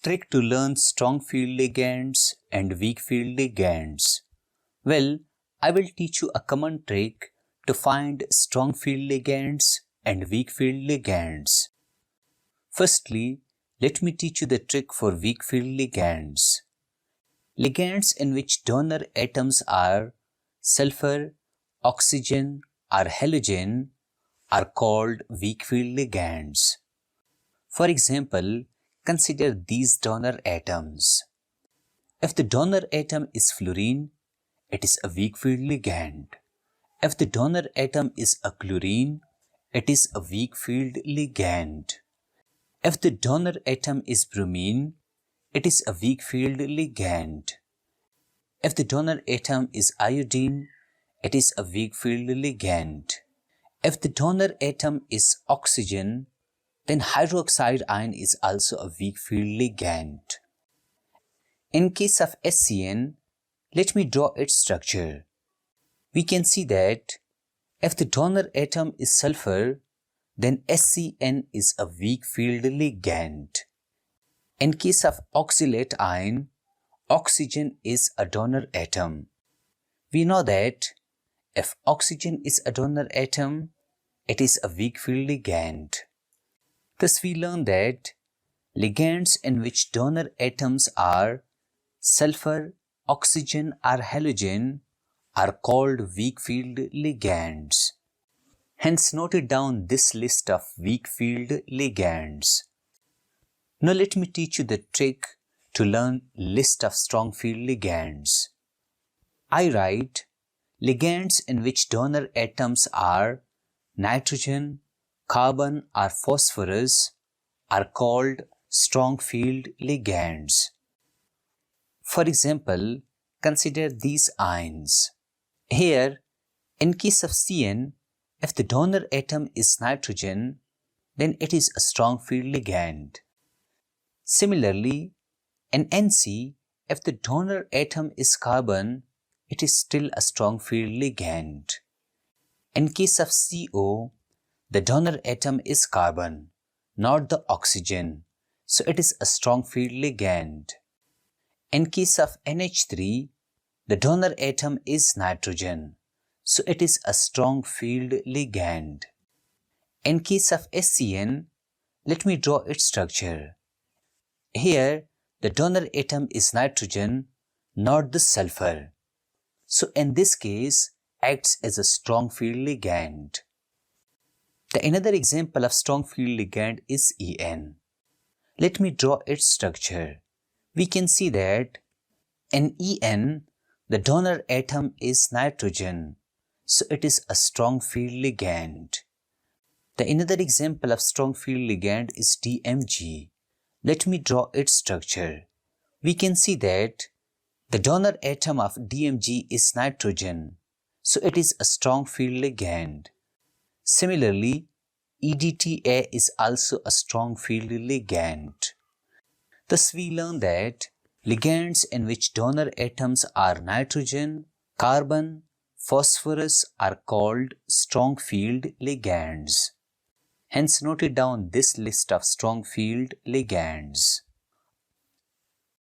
Trick to learn strong field ligands and weak field ligands. Well, I will teach you a common trick to find strong field ligands and weak field ligands. Firstly, let me teach you the trick for weak field ligands. Ligands in which donor atoms are sulfur, oxygen, or halogen are called weak field ligands. For example, consider these donor atoms. If the donor atom is fluorine, it is a weak field ligand. If the donor atom is a chlorine, it is a weak field ligand. If the donor atom is bromine, it is a weak field ligand. If the donor atom is iodine, it is a weak field ligand. If the donor atom is oxygen, then hydroxide ion is also a weak field ligand. In case of SCN, let me draw its structure. We can see that if the donor atom is sulfur, then SCN is a weak field ligand. In case of oxalate ion, oxygen is a donor atom. We know that if oxygen is a donor atom, it is a weak field ligand. Thus we learn that ligands in which donor atoms are sulfur, oxygen or halogen are called weak field ligands. Hence noted down this list of weak field ligands. Now let me teach you the trick to learn list of strong field ligands. I write ligands in which donor atoms are nitrogen, carbon or phosphorus are called strong field ligands. For example, consider these ions. Here, in case of CN, if the donor atom is nitrogen, then it is a strong field ligand. Similarly, in NC, if the donor atom is carbon, it is still a strong field ligand. In case of CO, the donor atom is carbon, not the oxygen, so it is a strong field ligand. In case of NH3, the donor atom is nitrogen, so it is a strong field ligand. In case of SCN, let me draw its structure. Here, the donor atom is nitrogen, not the sulfur. So in this case, acts as a strong field ligand. The another example of strong field ligand is En. Let me draw its structure. We can see that in En, the donor atom is nitrogen, so it is a strong field ligand. The another example of strong field ligand is DMG. Let me draw its structure. We can see that the donor atom of DMG is nitrogen, so it is a strong field ligand. Similarly, EDTA is also a strong field ligand. Thus we learn that ligands in which donor atoms are nitrogen, carbon, phosphorus are called strong field ligands. Hence noted down this list of strong field ligands.